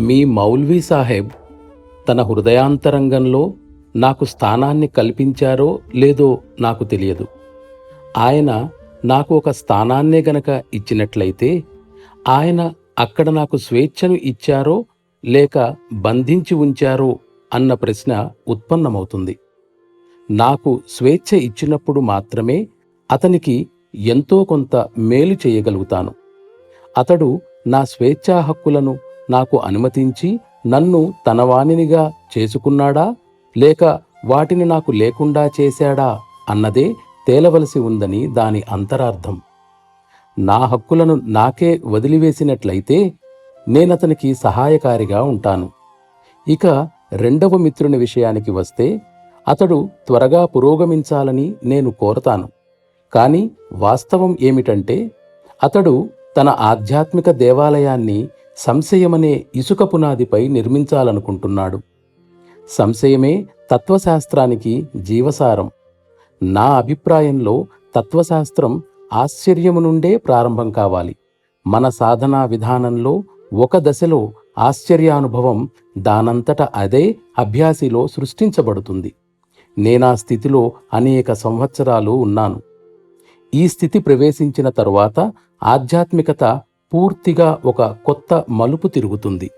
మీ మౌల్వీ సాహెబ్ తన హృదయాంతరంగంలో నాకు స్థానాన్ని కల్పించారో లేదో నాకు తెలియదు. ఆయన నాకు ఒక స్థానాన్నే గనక ఇచ్చినట్లయితే, ఆయన అక్కడ నాకు స్వేచ్ఛను ఇచ్చారో లేక బంధించి ఉంచారో అన్న ప్రశ్న ఉత్పన్నమవుతుంది. నాకు స్వేచ్ఛ ఇచ్చినప్పుడు మాత్రమే అతనికి ఎంతో కొంత మేలు చేయగలుగుతాను. అతడు నా స్వేచ్ఛా హక్కులను నాకు అనుమతించి నన్ను తనవానినిగా చేసుకున్నాడా లేక వాటిని నాకు లేకుండా చేశాడా అన్నదే తేలవలసి ఉందని దాని అంతరార్థం. నా హక్కులను నాకే వదిలివేసినట్లయితే నేనతనికి సహాయకారిగా ఉంటాను. ఇక రెండవ మిత్రుని విషయానికి వస్తే, అతడు త్వరగా పురోగమించాలని నేను కోరతాను. కాని వాస్తవం ఏమిటంటే, అతడు తన ఆధ్యాత్మిక దేవాలయాన్ని సంశయమనే ఇసుక పునాదిపై నిర్మించాలనుకుంటున్నాడు. సంశయమే తత్వశాస్త్రానికి జీవసారం. నా అభిప్రాయంలో తత్వశాస్త్రం ఆశ్చర్యము నుండే ప్రారంభం కావాలి. మన సాధనా విధానంలో ఒక దశలో ఆశ్చర్యానుభవం దానంతట అదే అభ్యాసిలో సృష్టించబడుతుంది. నేనా స్థితిలో అనేక సంవత్సరాలు ఉన్నాను. ఈ స్థితి ప్రవేశించిన తరువాత ఆధ్యాత్మికత పూర్తిగా ఒక కొత్త మలుపు తిరుగుతుంది.